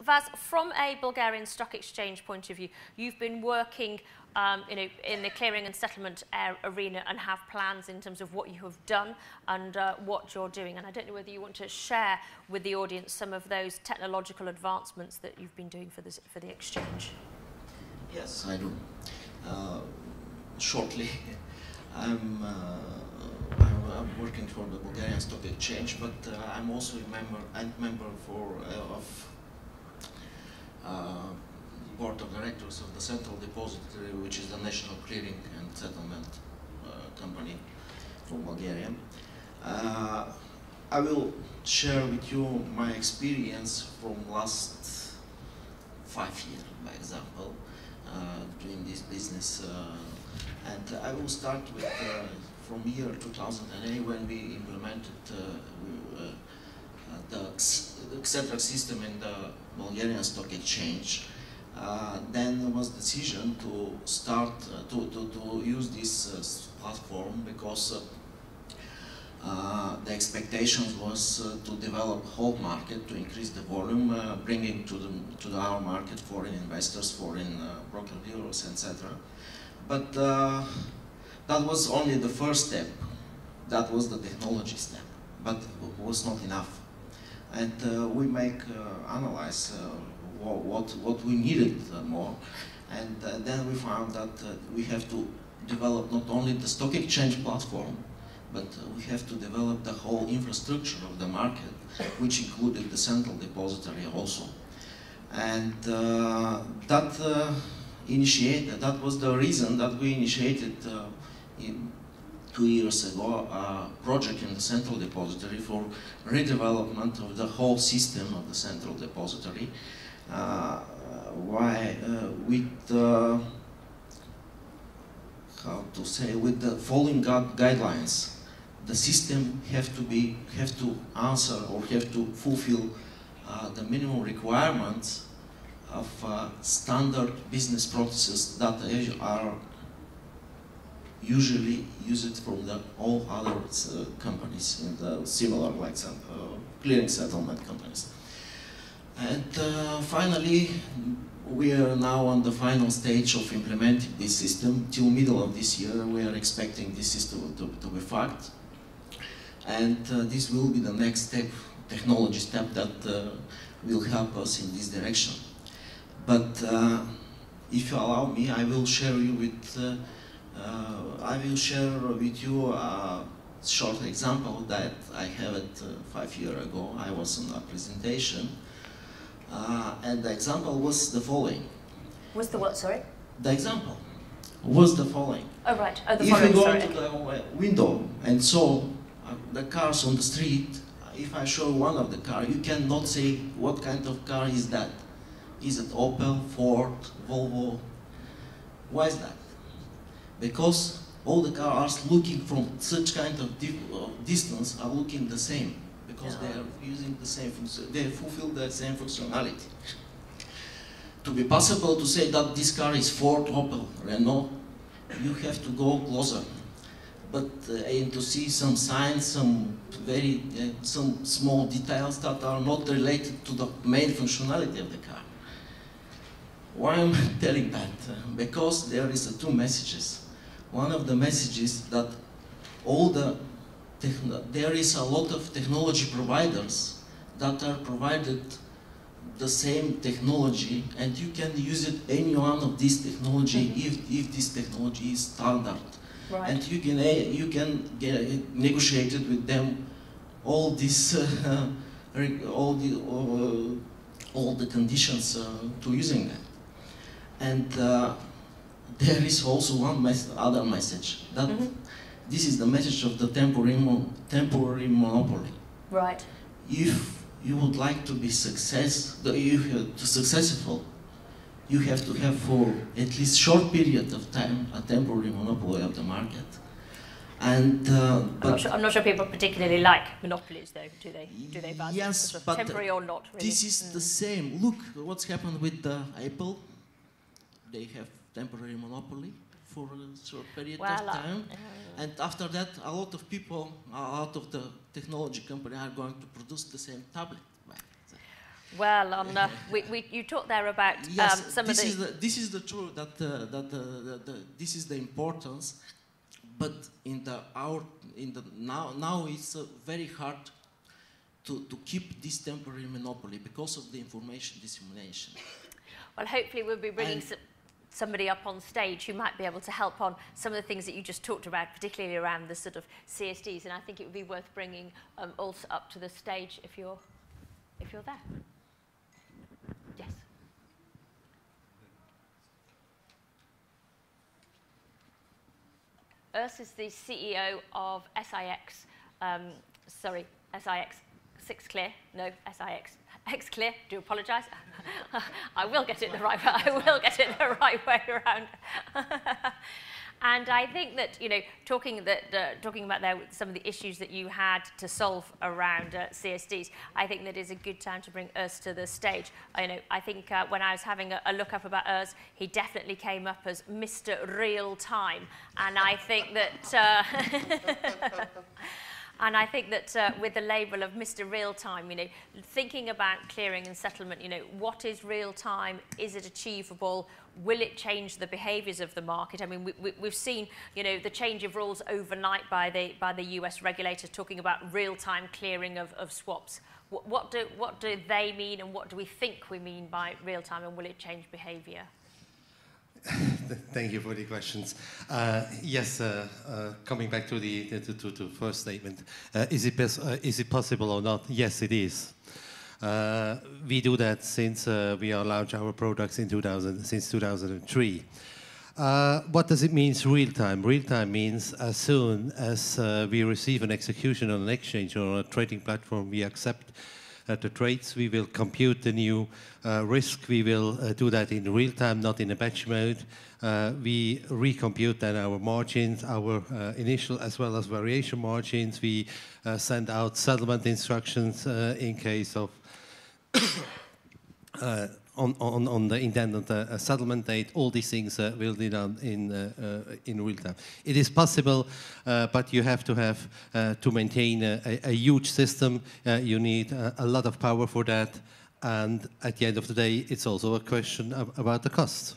Vas, from a Bulgarian Stock Exchange point of view, you've been working in the clearing and settlement arena and have plans in terms of what you have done and what you're doing. And I don't know whether you want to share with the audience some of those technological advancements that you've been doing for the exchange. Yes, I do. Shortly, I'm working for the Bulgarian Stock Exchange, but I'm also a member of board of directors of the Central Depository, which is the national clearing and settlement company for Bulgaria. I will share with you my experience from last 5 years, by example, doing this business. And I will start with from year 2008 when we implemented the Equiduct system in the Bulgarian Stock Exchange. Then there was decision to start to use this platform because the expectations was to develop whole market, to increase the volume, bringing to our market foreign investors, foreign broker dealers, etc. But that was only the first step. That was the technology step, but it was not enough. And we analyze what we needed more, and then we found that we have to develop not only the stock exchange platform, but we have to develop the whole infrastructure of the market, which included the central depository also. And that was the reason that we initiated 2 years ago a project in the central depository for redevelopment of the whole system of the central depository. With the following guidelines, the system have to answer or have to fulfill the minimum requirements of standard business processes that are usually used from all other companies in the similar, like some clearing settlement companies. And finally, we are now on the final stage of implementing this system. Till middle of this year, we are expecting this system to be fact. And this will be the next step, technology step that will help us in this direction. But if you allow me, I will share with you a short example that I have it 5 years ago. I was in a presentation, and the example was the following. Was the what, sorry? The example was the following. Oh, right. Oh, the following, if you go sorry. to the window and saw the cars on the street, if I show one of the car, you cannot say what kind of car is that. Is it Opel, Ford, Volvo? Why is that? Because all the cars looking from such kind of distance are looking the same, because they are using the same function, they fulfill the same functionality. To be possible to say that this car is Ford, Opel, Renault, you have to go closer. But and to see some signs, some small details that are not related to the main functionality of the car. Why am I telling that? Because there is 2 messages. One of the messages that there is a lot of technology providers that are provided the same technology, and you can use it any one of these technology if this technology is standard. Right. And you can get negotiated with them all this all the conditions to using that. And there is also one other message that this is the message of the temporary monopoly. Right. If you would like to be successful, you have to have for at least short period of time a temporary monopoly of the market. And I'm not sure people particularly like monopolies, though, do they? Do they? Yes, but temporary or not? Really? This is the same. Look, what's happened with Apple. They have temporary monopoly for a short period of time, and after that, a lot of people, a lot of the technology company are going to produce the same tablet. Well, on you talked there about yes, some of the... This is the truth that this is the importance, but now it's very hard to keep this temporary monopoly because of the information dissemination. Well, hopefully we'll be bringing somebody up on stage who might be able to help on some of the things that you just talked about, particularly around the sort of CSDs, and I think it would be worth bringing also up to the stage if you're there. Yes. Urs is the CEO of SIX, SIX 6Clear, no, SIX Xclear, do apologise. I will get it the right way. I will get it the right way around. And I think that, you know, talking about there some of the issues that you had to solve around CSDs, I think that is a good time to bring Urs to the stage. I think when I was having a look up about Urs, he definitely came up as Mr. Real Time, and I think that. And I think that with the label of Mr. Real Time, you know, thinking about clearing and settlement, you know, what is real time? Is it achievable? Will it change the behaviours of the market? I mean, we've seen, you know, the change of rules overnight by the US regulators talking about real-time clearing of swaps. What do they mean, and what do we think we mean by real-time, and will it change behaviour? Thank you for the questions. Yes, coming back to the first statement, is it possible or not? Yes, it is. We do that since we launched our products in since 2003. What does it mean real time? Real time means as soon as we receive an execution on an exchange or on a trading platform, we accept the trades, we will compute the new risk. We will do that in real time, not in a batch mode. We recompute then our margins, our initial as well as variation margins. We send out settlement instructions in case of on the intended settlement date. All these things will be done in real time. It is possible, but you have to maintain a huge system. You need a lot of power for that, and at the end of the day, it's also a question about the cost.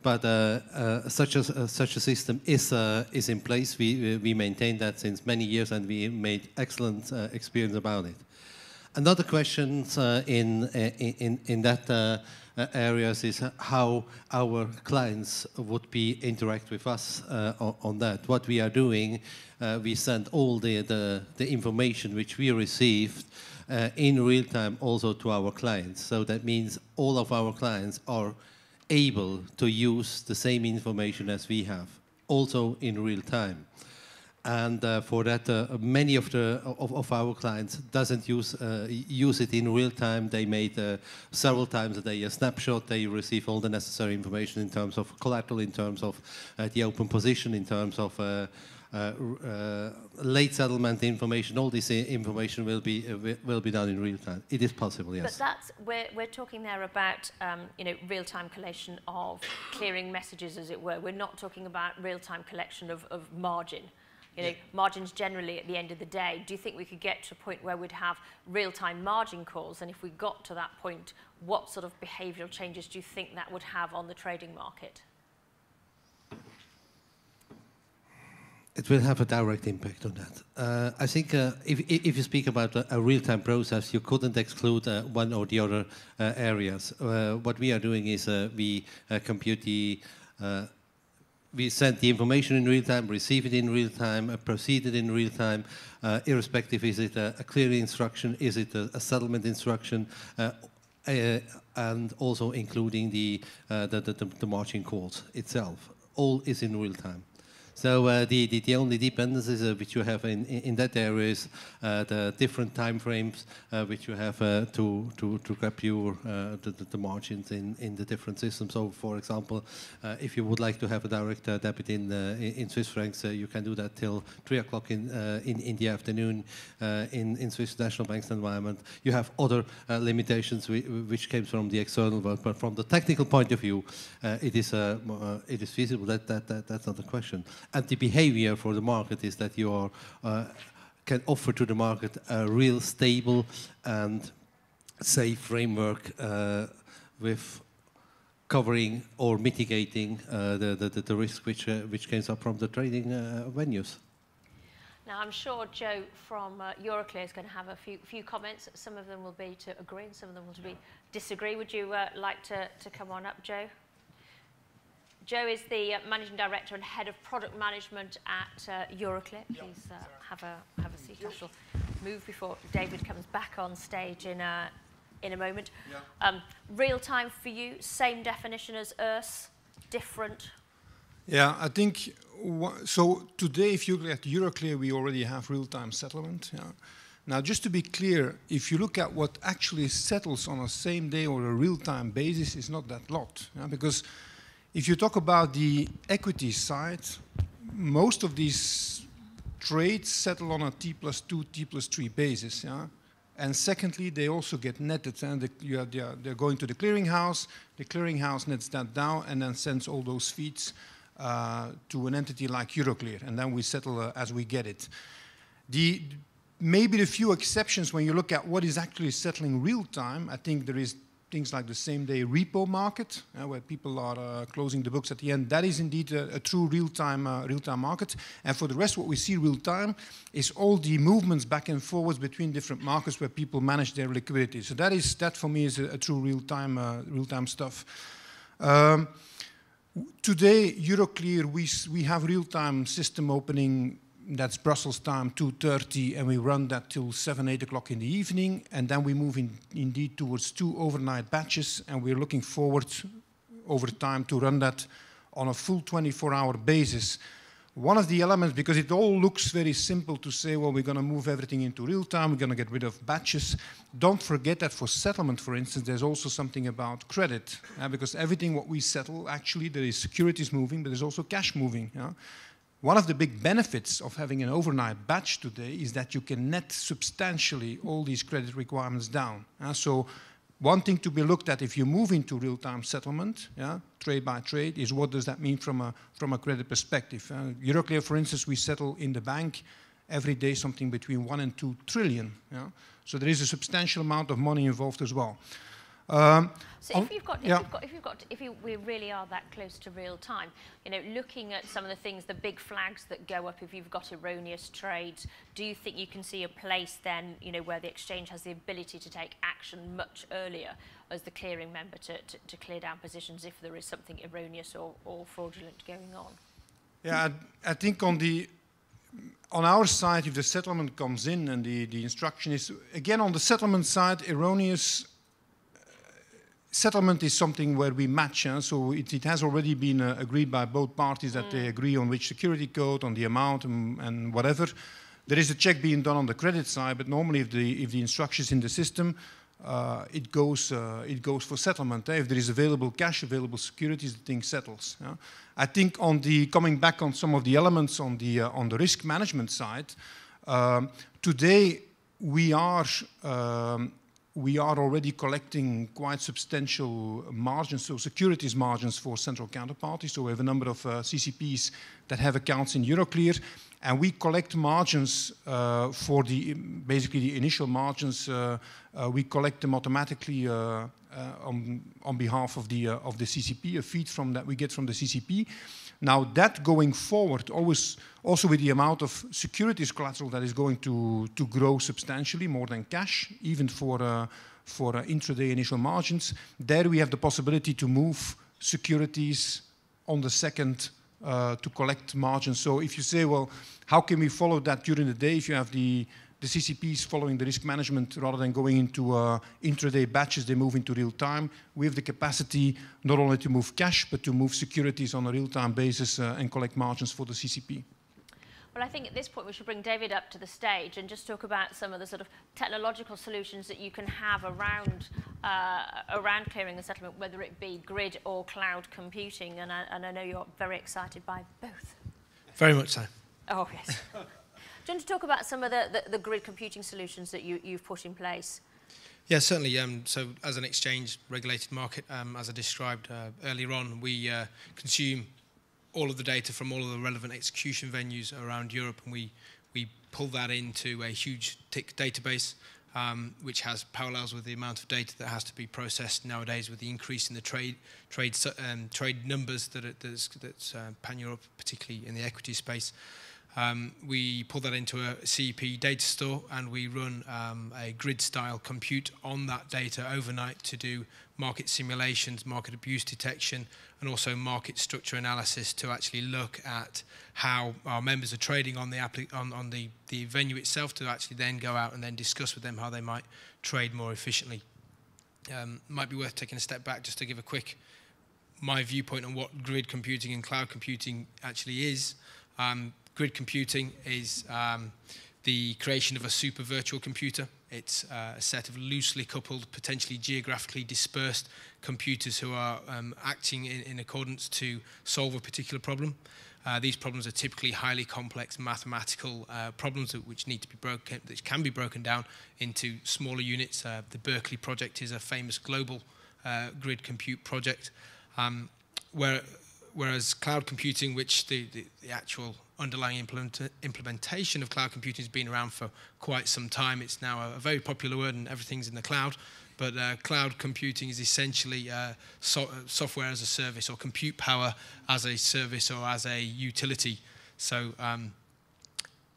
But such a system is in place. We maintain that since many years, and we made excellent experience about it. Another question in that areas is how our clients would interact with us on that. What we are doing, we send all the information which we received in real time also to our clients. So that means all of our clients are able to use the same information as we have, also in real time. And for that, many of our clients doesn't use it in real time. They made several times a day a snapshot. They receive all the necessary information in terms of collateral, in terms of the open position, in terms of late settlement information. All this information will be done in real time. It is possible, yes. But we're talking there about you know, real-time collation of clearing messages, as it were. We're not talking about real-time collection of margin. You know, margins generally at the end of the day. Do you think we could get to a point where we'd have real-time margin calls? And if we got to that point, what sort of behavioural changes do you think that would have on the trading market? It will have a direct impact on that. I think if you speak about a real-time process, you couldn't exclude one or the other areas. What we are doing is we compute the we send the information in real time, receive it in real time, proceed it in real time, irrespective, is it a clearing instruction, is it a settlement instruction, and also including the margin calls itself. All is in real time. So the only dependencies which you have in that area is the different time frames which you have to grab your the margins in the different systems. So, for example, if you would like to have a direct debit in Swiss francs, you can do that till 3 o'clock in the afternoon in Swiss National Bank's environment. You have other limitations which came from the external world, but from the technical point of view, it is feasible. That's not a question. And the behavior for the market is that you can offer to the market a real stable and safe framework with covering or mitigating the risk which comes up from the trading venues. Now, I'm sure Jo from Euroclear is going to have a few comments. Some of them will be to agree and some of them will be disagree. Would you like to come on up, Jo? Jo is the Managing Director and Head of Product Management at Euroclear. Please have a seat. I shall move before David comes back on stage in a moment. Yeah. Real time for you, same definition as Urs, different? Yeah, I think, so today if you look at Euroclear, we already have real-time settlement. Yeah. Now, just to be clear, if you look at what actually settles on a same day or a real-time basis, it's not that lot. Yeah? Because if you talk about the equity side, most of these trades settle on a T+2, T+3 basis. Yeah? And secondly, they also get netted. And they're going to the clearinghouse nets that down and then sends all those feeds to an entity like Euroclear. And then we settle as we get it. Maybe the few exceptions when you look at what is actually settling real time, I think there is things like the same day repo market, where people are closing the books at the end. That is indeed a true real-time market. And for the rest, what we see real-time is all the movements back and forwards between different markets where people manage their liquidity. So that for me is a true real-time stuff. Today, Euroclear, we have real-time system opening. That's Brussels time, 2:30, and we run that till 7, 8 o'clock in the evening. And then we move indeed towards 2 overnight batches, and we're looking forward over time to run that on a full 24-hour basis. One of the elements, because it all looks very simple to say, well, we're going to move everything into real time, we're going to get rid of batches. Don't forget that for settlement, for instance, there's also something about credit, because everything what we settle, actually, there is securities moving, but there's also cash moving. Yeah? One of the big benefits of having an overnight batch today is that you can net substantially all these credit requirements down. So one thing to be looked at if you move into real-time settlement, trade by trade, is what does that mean from a credit perspective. Euroclear, for instance, we settle in the bank every day something between 1 and 2 trillion. So there is a substantial amount of money involved as well. So if we really are that close to real time, looking at some of the things, the big flags that go up if you've got erroneous trades, do you think you can see a place then, where the exchange has the ability to take action much earlier as the clearing member to clear down positions if there is something erroneous or fraudulent going on? Yeah, I think on our side, if the settlement comes in and the instruction is, again, on the settlement side, erroneous settlement is something where we match, so it has already been agreed by both parties that they agree on which security code, on the amount, and whatever. There is a check being done on the credit side, but normally if the instruction is in the system, it goes for settlement. If there is available cash, available securities, the thing settles. I think coming back on some of the elements on the risk management side, today we are already collecting quite substantial margins, so securities margins for central counterparties. So we have a number of CCPs that have accounts in Euroclear, and we collect margins for basically the initial margins. We collect them automatically on behalf of the CCP, a feed that we get from the CCP. Now that going forward, always also with the amount of securities collateral that is going to grow substantially more than cash, even for intraday initial margins, there we have the possibility to move securities on the second to collect margins. So if you say, well, how can we follow that during the day if you have the CCPs following the risk management rather than going into intraday batches, they move into real time. We have the capacity not only to move cash, but to move securities on a real-time basis and collect margins for the CCP. Well, I think at this point we should bring David up to the stage and just talk about some of the sort of technological solutions that you can have around clearing and settlement, whether it be grid or cloud computing. And I know you're very excited by both. Very much so. Oh, yes. Do you want to talk about some of the grid computing solutions that you've put in place? Yeah, certainly. So as an exchange-regulated market, as I described earlier on, we consume all of the data from all of the relevant execution venues around Europe, and we pull that into a huge tick database. which has parallels with the amount of data that has to be processed nowadays with the increase in the trade numbers that's pan-Europe, particularly in the equity space. We pull that into a CEP data store, and we run a grid-style compute on that data overnight to do market simulations, market abuse detection, and also market structure analysis to actually look at how our members are trading on the venue itself, to actually then go out and then discuss with them how they might trade more efficiently. Might be worth taking a step back just to give a quick my viewpoint on what grid computing and cloud computing actually is. Grid computing is the creation of a super virtual computer. It's a set of loosely coupled, potentially geographically dispersed computers who are acting in accordance to solve a particular problem. These problems are typically highly complex mathematical problems which need to be broken, that can be broken down into smaller units. The Berkeley project is a famous global grid compute project, whereas cloud computing, which the actual underlying implementation of cloud computing has been around for quite some time. It's now a very popular word, and everything's in the cloud. But cloud computing is essentially software as a service, or compute power as a service, or as a utility. So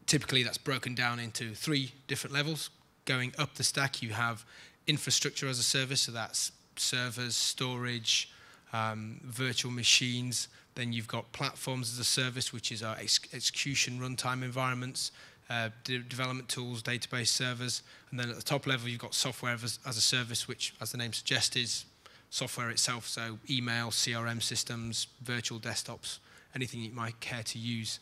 typically that's broken down into 3 different levels. Going up the stack, you have infrastructure as a service, so that's servers, storage, virtual machines. Then you've got platforms as a service, which is our execution runtime environments, development tools, database servers. And then at the top level, you've got software as a service, which, as the name suggests, is software itself. So email, CRM systems, virtual desktops, anything you might care to use.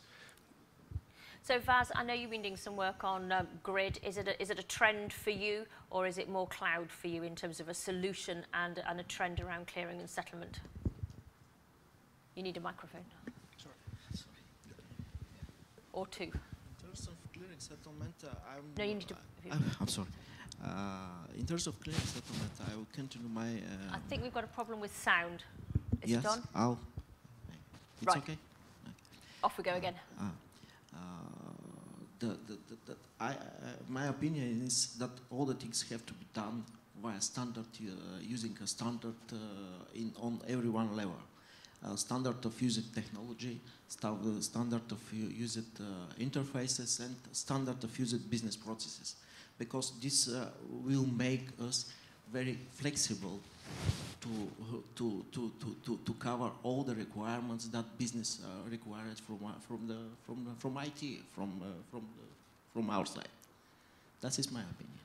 So Vaz, I know you've been doing some work on grid. Is it a trend for you, or is it more cloud for you in terms of a solution and a trend around clearing and settlement? You need a microphone. Sorry. Or 2. In terms of clearing settlement, No, you need to. I'm sorry. In terms of clearing settlement, I will continue my. I think we've got a problem with sound. Is yes, it on? It's right. okay. Off we go again. My opinion is that all the things have to be done via standard, using a standard on every one level. Standard of using technology, standard of using interfaces, and standard of using business processes, because this will make us very flexible to cover all the requirements that business requires from IT, from our side. That is my opinion.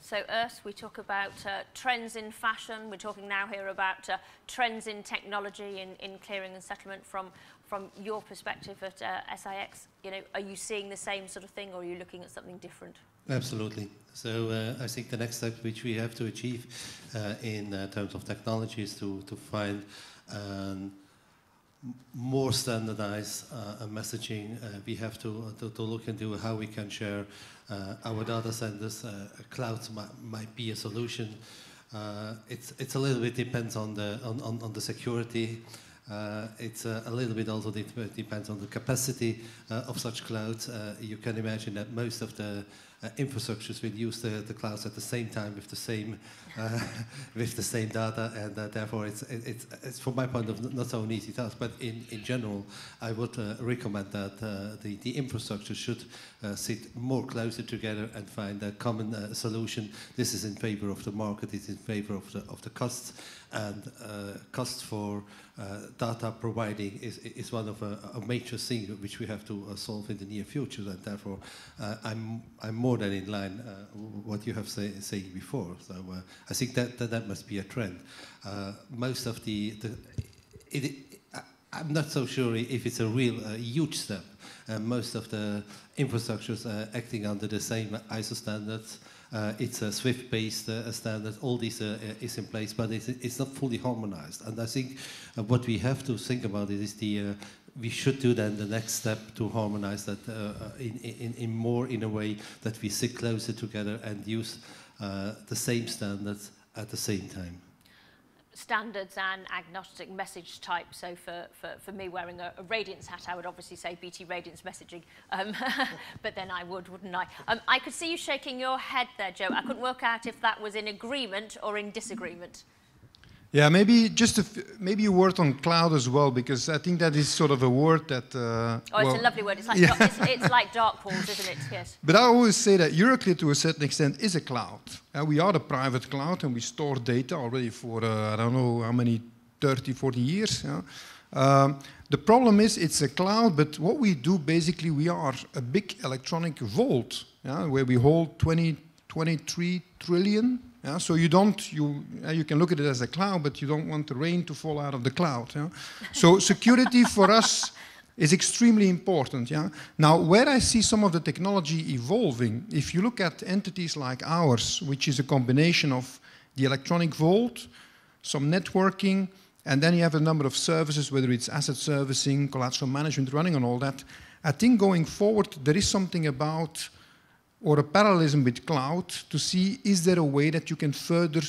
So Urs, we talk about trends in fashion. We're talking now here about trends in technology in clearing and settlement from your perspective at SIX. You know, are you seeing the same sort of thing, or are you looking at something different? Absolutely. So I think the next step which we have to achieve in terms of technology is to find more standardized messaging. We have to look into how we can share our data centers. Clouds might be a solution. It's a little bit depends on the security. It's a little bit also depends on the capacity of such clouds. You can imagine that most of the infrastructures will use the clouds at the same time with the same data, and therefore it's from my point of view not so an easy task. But in general, I would recommend that the infrastructure should sit more closer together and find a common solution. This is in favor of the market. It's in favor of the costs, and costs for data providing is one of a major thing which we have to solve in the near future, and therefore I'm more than in line what you have saying before. So I think that must be a trend. Most of I'm not so sure if it's a real huge step. Most of the infrastructures are acting under the same ISO standards. It's a Swift-based standard. All this is in place, but it's not fully harmonized. And I think what we have to think about is we should do then the next step to harmonize that in a way that we sit closer together and use the same standards at the same time. standards and agnostic message type. So for me wearing a Radiance hat, I would obviously say BT Radiance messaging, but then I wouldn't I? I could see you shaking your head there, Joe. I couldn't work out if that was in agreement or in disagreement. Yeah, maybe just maybe a word on cloud as well, because I think that is sort of a word that... it's a lovely word. It's like, it's like dark pools, isn't it? Yes. But I always say that Euroclear, to a certain extent, is a cloud. We are a private cloud, and we store data already for, I don't know how many, 30, 40 years. The problem is it's a cloud, but what we do, basically, we are a big electronic vault, where we hold 23 trillion. Yeah, so you can look at it as a cloud, but you don't want the rain to fall out of the cloud. Yeah? So security for us is extremely important. Yeah? Now, where I see some of the technology evolving, if you look at entities like ours, which is a combination of the electronic vault, some networking, and then you have a number of services, whether it's asset servicing, collateral management, running on all that, I think going forward there is something about, or a parallelism with cloud, to see is there a way that you can further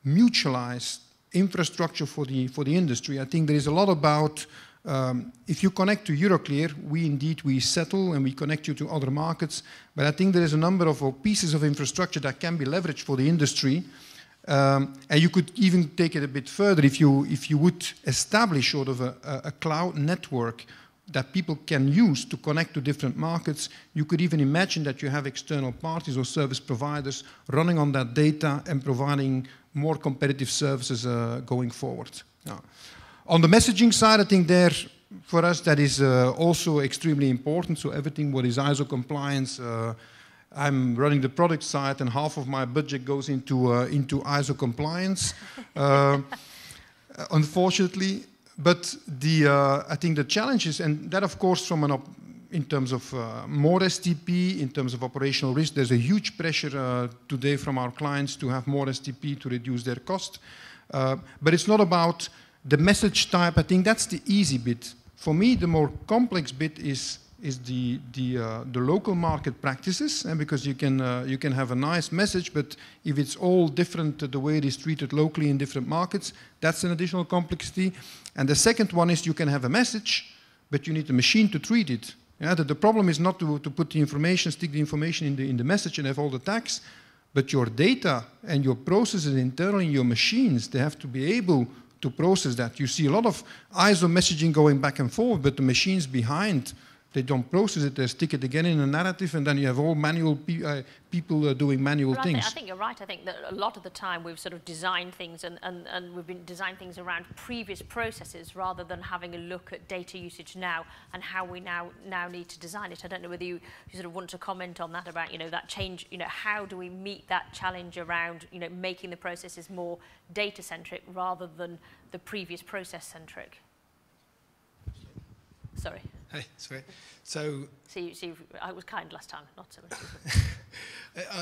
mutualize infrastructure for the industry. I think there is a lot about, if you connect to Euroclear, we settle and we connect you to other markets, but I think there is a number of pieces of infrastructure that can be leveraged for the industry. And you could even take it a bit further if you would establish sort of a cloud network that people can use to connect to different markets. You could even imagine that you have external parties or service providers running on that data and providing more competitive services going forward. Yeah. On the messaging side, I think for us that is also extremely important. So everything what is ISO compliance, I'm running the product side, and half of my budget goes into ISO compliance, unfortunately. But I think the challenge is, and that of course in terms of more STP, in terms of operational risk, there's a huge pressure today from our clients to have more STP to reduce their cost. But it's not about the message type. I think that's the easy bit. For me, the more complex bit is the local market practices, and because you can have a nice message, but if it's all different the way it is treated locally in different markets, that's an additional complexity. And the second one is you can have a message, but you need a machine to treat it. Yeah, the problem is not to put the information, stick the information in the message and have all the tags, but your data and your processes internally in your machines, they have to be able to process that. You see a lot of ISO messaging going back and forth, but the machines behind, they don't process it, they stick it again in a narrative, and then you have all manual people doing manual things. I think you're right. I think that a lot of the time we've sort of designed things and we've been designing things around previous processes rather than having a look at data usage now and how we now need to design it. I don't know whether you sort of want to comment on that about, that change, how do we meet that challenge around, making the processes more data-centric rather than the previous process-centric? Sorry. Hey, sorry. So I was kind last time, not so much.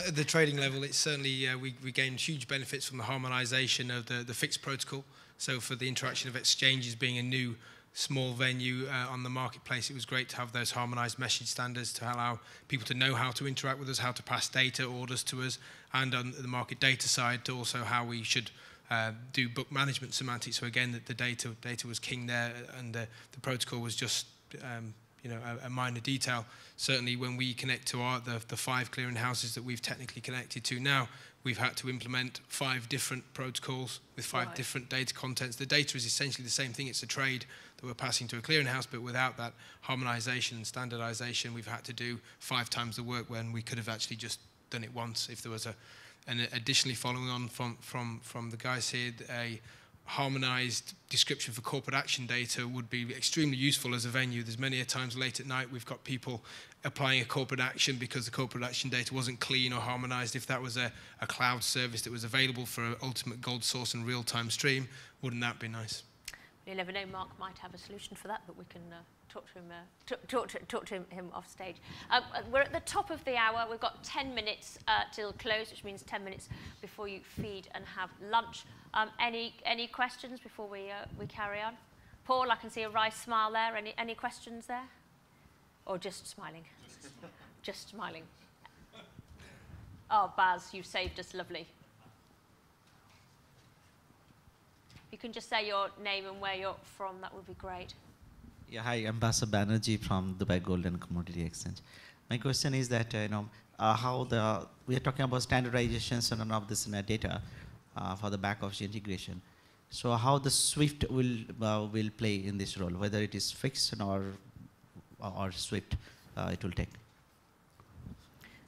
At the trading level, it's certainly, we gained huge benefits from the harmonization of the fixed protocol. So for the interaction of exchanges being a new small venue on the marketplace, it was great to have those harmonized message standards to allow people to know how to interact with us, how to pass data orders to us, and on the market data side to also how we should do book management semantics. So again, the data was king there, and the protocol was just a minor detail. Certainly when we connect to the 5 clearing houses that we've technically connected to now, we've had to implement 5 different protocols with 5 different data contents. The data is essentially the same thing. It's a trade that we're passing to a clearing house, but without that harmonization and standardization, we've had to do 5 times the work when we could have actually just done it once if there was and additionally, following on from the guys here, a harmonized description for corporate action data would be extremely useful as a venue. There's many a times late at night we've got people applying a corporate action because the corporate action data wasn't clean or harmonized. If that was a cloud service that was available for an ultimate gold source and real-time stream, wouldn't that be nice? You never know, Mark might have a solution for that, but we can talk to him off stage. We're at the top of the hour. We've got 10 minutes till close, which means 10 minutes before you feed and have lunch. Any questions before we carry on? Paul, I can see a wry smile there. Any questions there? Or just smiling? Just smiling. Oh, Baz, you've saved us lovely. If you can just say your name and where you're from, that would be great. Yeah, hi, I'm Vasil Banerjee from Dubai Gold and Commodity Exchange. My question is that, we are talking about standardizations and all of this data for the back office integration. So how the SWIFT will play in this role, whether it is fixed or SWIFT it will take.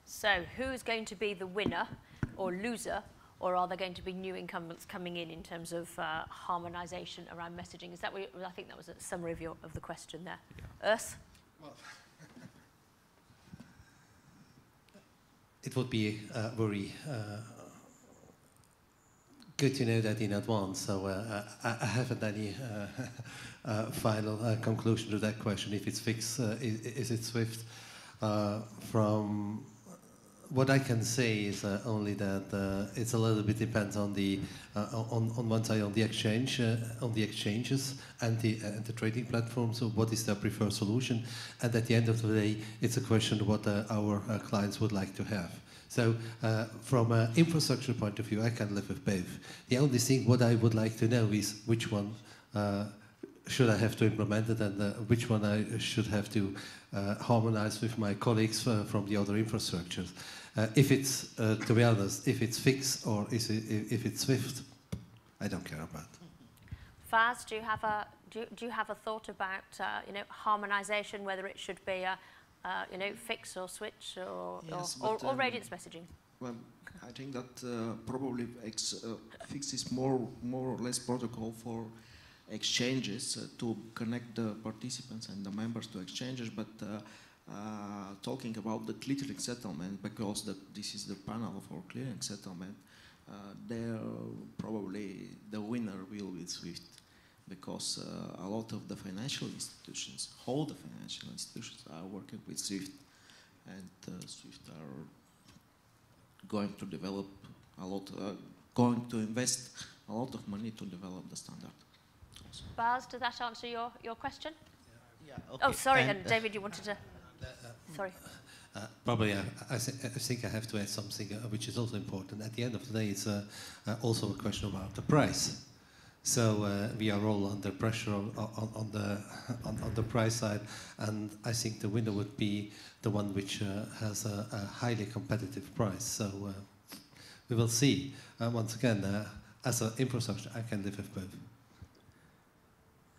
So who's going to be the winner or loser, or are there going to be new incumbents coming in terms of harmonization around messaging? Is that what I think that was a summary of the question there. Yeah. Urs? Well, it would be very good to know that in advance, so I haven't any final conclusion to that question. If it's fixed, is it SWIFT? From what I can say is only that it's a little bit depends on the on one side on the exchange, on the exchanges and the trading platforms. So what is their preferred solution? And at the end of the day, it's a question of what our clients would like to have. So from an infrastructure point of view, I can live with both. The only thing what I would like to know is which one should I have to implement it, and which one I should have to harmonize with my colleagues from the other infrastructures. If it's, to be honest, if it's fixed or if it's SWIFT, I don't care about. Faz, do you have a thought about harmonization, whether it should be a fix or switch yes, or radiance messaging? Well, I think that probably fix is more or less protocol for exchanges to connect the participants and the members to exchanges, but talking about the clearing settlement, because this is the panel for clearing settlement, there probably the winner will be SWIFT, because a lot of the financial institutions, all the financial institutions are working with SWIFT, and SWIFT are going to develop a lot, going to invest a lot of money to develop the standard. Baz, did that answer your question? Yeah, okay. Oh, sorry, and David, you wanted to... Sorry. Probably, I think I have to add something which is also important. At the end of the day, it's also a question about the price. So we are all under pressure on the price side, and I think the winner would be the one which has a highly competitive price. So we will see. Once again, as an infrastructure, I can live with both.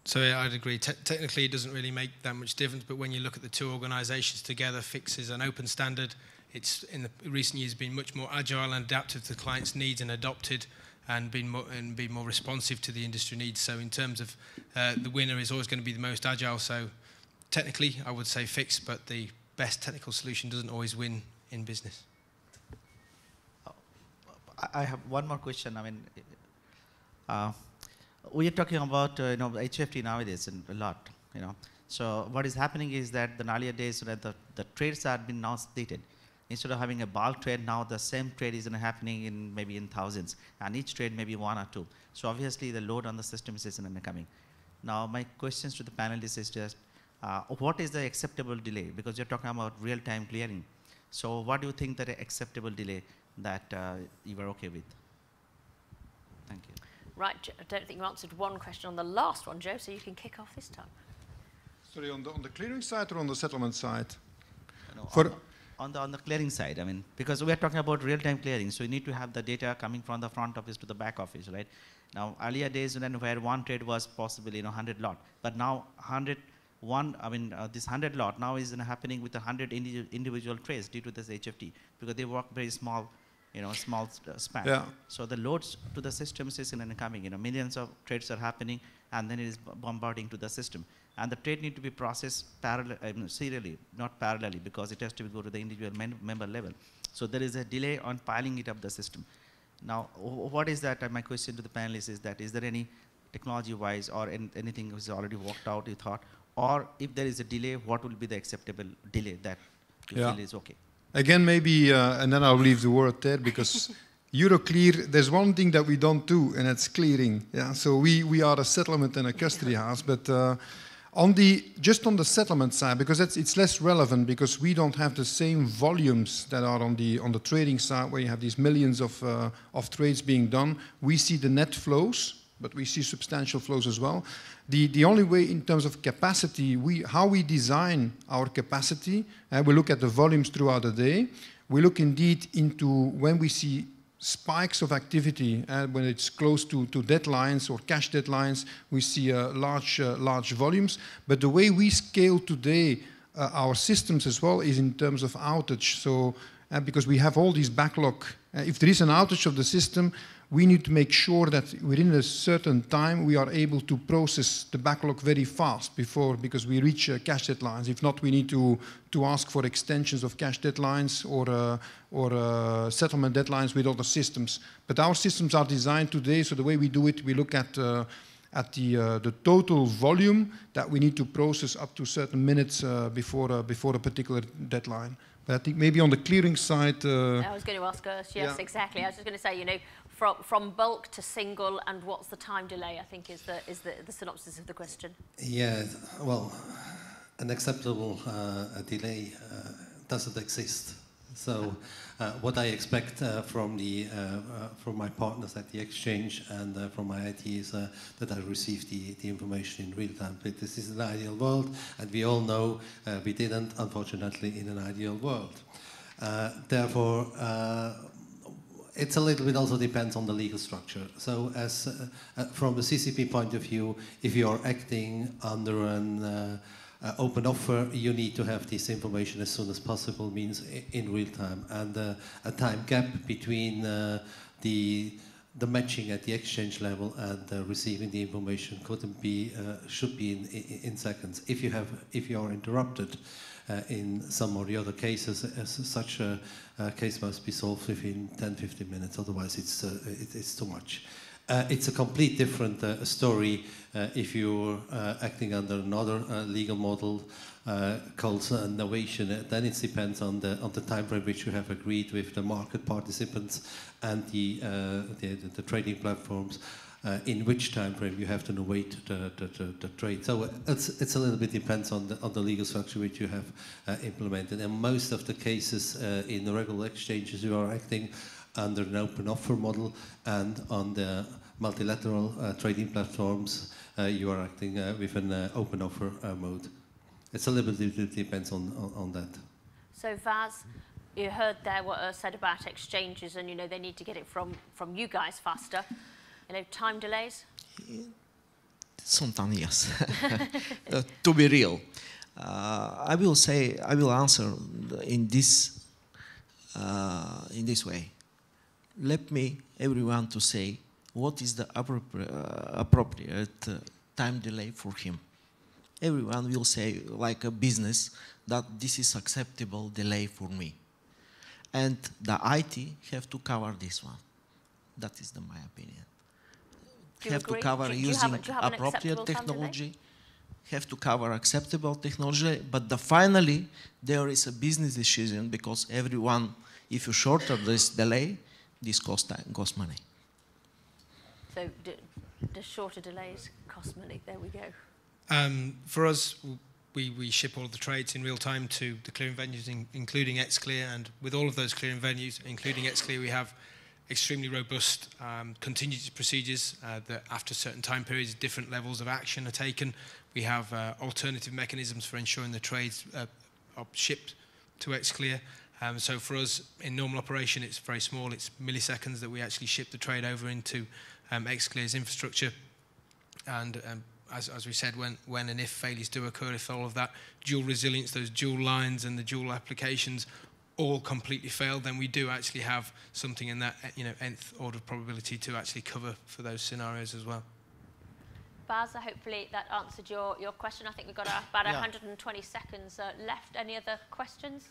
So yeah, I'd agree. Technically, it doesn't really make that much difference, but when you look at the two organisations together, FIX is an open standard. It's in the recent years been much more agile and adaptive to the client's needs and adopted and been more responsive to the industry needs. So in terms of the winner is always going to be the most agile. So technically, I would say FIX, but the best technical solution doesn't always win in business. I have one more question. I mean, we are talking about HFT nowadays a lot. So what is happening is that in the earlier days that the trades have been now splitted. Instead of having a bulk trade, now the same trade is happening in maybe in thousands, and each trade maybe one or two. So obviously the load on the system is coming. Now my questions to the panelists is just, what is the acceptable delay? Because you're talking about real-time clearing. So what do you think that acceptable delay that you were okay with? Thank you. Right, I don't think you answered one question on the last one, Joe, so you can kick off this time. Sorry, on the clearing side or on the settlement side? No, on the clearing side, I mean, because we are talking about real-time clearing, so you need to have the data coming from the front office to the back office, right? Now, earlier days where one trade was possibly 100 lot, but now this 100 lot now is happening with 100 individual trades due to this HFT, because they work very small, small span. Yeah. So the loads to the systems is coming. Millions of trades are happening, and then it is bombarding to the system. And the trade need to be processed serially, not parallelly, because it has to go to the individual member level. So there is a delay on piling it up the system. Now, what is that? My question to the panelists is that, is there any technology-wise or anything which is already worked out, you thought? Or if there is a delay, what will be the acceptable delay that you feel is okay? Again, maybe, and then I'll leave the word there, because Euroclear, there's one thing that we don't do, and it's clearing. Yeah, so we are a settlement and a custody house, but just on the settlement side, because it's less relevant, because we don't have the same volumes that are on the trading side, where you have these millions of trades being done. We see the net flows, but we see substantial flows as well. The only way in terms of capacity, how we design our capacity, we look at the volumes throughout the day. We look indeed into when we see spikes of activity, when it's close to deadlines or cash deadlines, we see large volumes. But the way we scale today our systems as well is in terms of outage. So because we have all these backlog, if there is an outage of the system, we need to make sure that within a certain time we are able to process the backlog very fast because we reach cash deadlines. If not, we need to ask for extensions of cash deadlines or settlement deadlines with other systems. But our systems are designed today, so the way we do it, we look at the total volume that we need to process up to certain minutes before a particular deadline. But I think maybe on the clearing side... I was going to ask Urs, yes, exactly. I was just going to say, you know, from bulk to single, and what's the time delay, I think is the synopsis of the question. Yeah, well, an acceptable delay doesn't exist. So what I expect from my partners at the exchange and from my IT is that I receive the information in real time. But this is an ideal world, and we all know we didn't, unfortunately, in an ideal world. Therefore, it's a little bit also depends on the legal structure. So as from the CCP point of view, if you are acting under an open offer, you need to have this information as soon as possible, means in real time. And a time gap between the matching at the exchange level and receiving the information should be in seconds. If you are interrupted in some or the other cases, such a case must be solved within 10-15 minutes. Otherwise, it's too much. It's a complete different story if you're acting under another legal model called novation. Then it depends on the time frame which you have agreed with the market participants and the trading platforms. In which time frame you have to await the trade. So it's a little bit depends on the legal structure which you have implemented. And most of the cases in the regular exchanges, you are acting under an open offer model, and on the multilateral trading platforms, you are acting with an open offer mode. It's a little bit depends on that. So Vaz, you heard there what Urs said about exchanges, and you know they need to get it from you guys faster. You know, time delays? Sometimes yes. To be real, I will answer in this way. Let me everyone to say what is the appropriate time delay for him. Everyone will say, like a business, that this is acceptable delay for me, and the IT have to cover this one. That is my opinion. Have to cover using appropriate technology, have to cover acceptable technology, but finally there is a business decision, because everyone, if you shorter this delay, this costs money. So do shorter delays cost money? There we go. For us, we ship all of the trades in real time to the clearing venues, including Xclear, and with all of those clearing venues, including Xclear, we have extremely robust contingency procedures that after certain time periods, different levels of action are taken. We have alternative mechanisms for ensuring the trades are shipped to Xclear. So for us, in normal operation, it's very small. It's milliseconds that we actually ship the trade over into Xclear's infrastructure. And as we said, when and if failures do occur, if all of that dual resilience, those dual lines and the dual applications all completely failed, then we do actually have something in that nth order of probability to actually cover for those scenarios as well. Baz, hopefully that answered your question. I think we've got about 120 seconds left. Any other questions?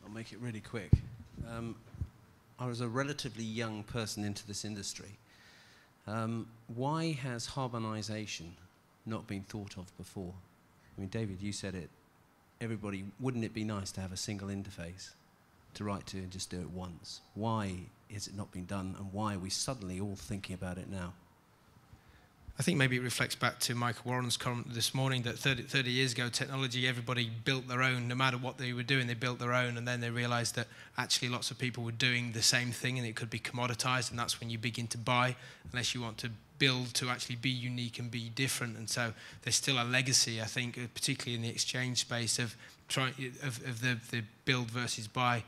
I'll make it really quick. I was a relatively young person into this industry. Why has harmonization not been thought of before? I mean, David, you said it. Everybody, wouldn't it be nice to have a single interface to write to and just do it once? Why has it not been done, and why are we suddenly all thinking about it now? I think maybe it reflects back to Michael Warren's comment this morning that 30 years ago, technology, everybody built their own. No matter what they were doing, they built their own, and then they realized that actually lots of people were doing the same thing and it could be commoditized, and that's when you begin to buy, unless you want to build to actually be unique and be different. And so there's still a legacy, I think, particularly in the exchange space of the build versus buy.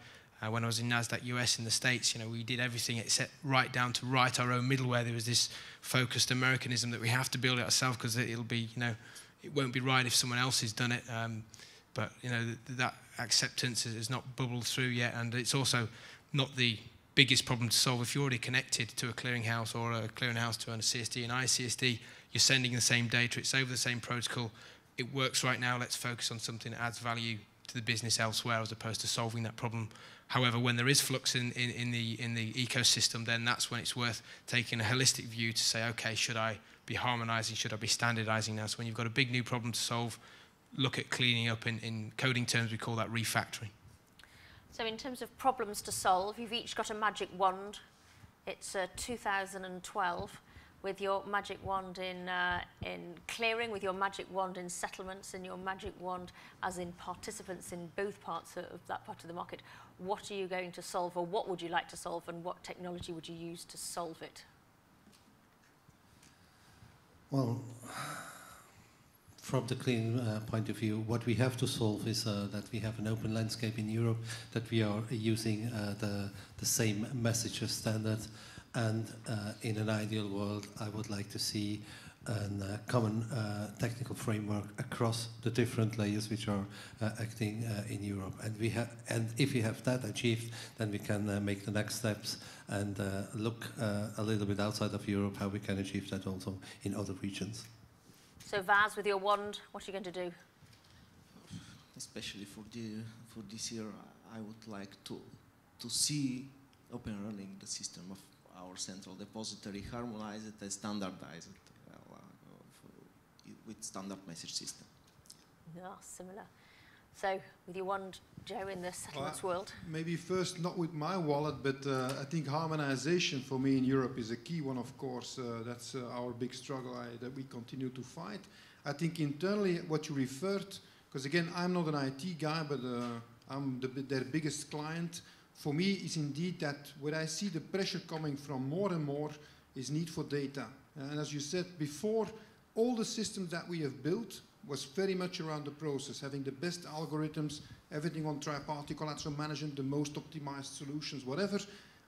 When I was in NASDAQ US in the States, we did everything except right down to write our own middleware. There was this focused Americanism that we have to build it ourselves because it'll be, it won't be right if someone else has done it. But that acceptance has not bubbled through yet, and it's also not the biggest problem to solve. If you're already connected to a clearinghouse or a clearinghouse to a CSD and ICSD, you're sending the same data, it's over the same protocol. It works right now. Let's focus on something that adds value to the business elsewhere as opposed to solving that problem. However, when there is flux in the ecosystem, then that's when it's worth taking a holistic view to say, okay, should I be harmonizing? Should I be standardizing now? So when you've got a big new problem to solve, look at cleaning up. In coding terms, we call that refactoring. So in terms of problems to solve, you've each got a magic wand. It's 2012. With your magic wand in clearing, with your magic wand in settlements, and your magic wand as in participants in both parts of that part of the market, what are you going to solve, or what would you like to solve, and what technology would you use to solve it? Well, from the clean point of view, what we have to solve is that we have an open landscape in Europe, that we are using the same messages standard. And in an ideal world, I would like to see a common technical framework across the different layers which are acting in Europe. And if we have that achieved, then we can make the next steps and look a little bit outside of Europe, how we can achieve that also in other regions. So Vaz, with your wand, what are you going to do? Especially for this year, I would like to see open running the system of our central depository, harmonize it and standardize it with standard message system. Yeah, similar. So, with your wand, Joe, in the settlements world? Maybe first, not with my wallet, but I think harmonization for me in Europe is a key one, of course. That's our big struggle that we continue to fight. I think internally, what you referred, because again, I'm not an IT guy, but I'm their biggest client. For me, is indeed that where I see the pressure coming from more and more is need for data. And as you said before, all the systems that we have built was very much around the process, having the best algorithms, everything on tri-party collateral management, the most optimized solutions, whatever.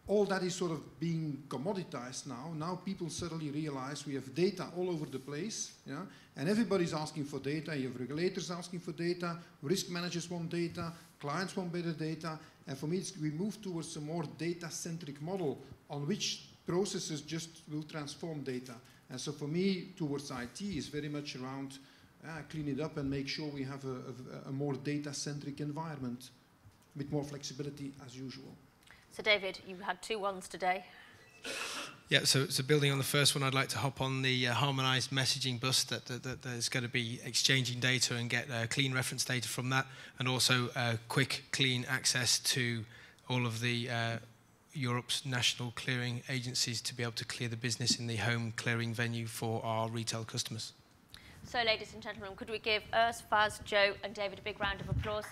All that is sort of being commoditized now. Now people suddenly realize we have data all over the place, yeah? And everybody's asking for data. You have regulators asking for data, risk managers want data, clients want better data. And for me, we move towards a more data-centric model on which processes just will transform data. And so for me, towards IT is very much around clean it up and make sure we have a more data-centric environment with more flexibility as usual. So David, you had two wands today. Yeah, so building on the first one, I'd like to hop on the harmonized messaging bus that is going to be exchanging data and get clean reference data from that, and also quick, clean access to all of the Europe's national clearing agencies to be able to clear the business in the home clearing venue for our retail customers. So, ladies and gentlemen, could we give Urs, Vaz, Joe and David a big round of applause?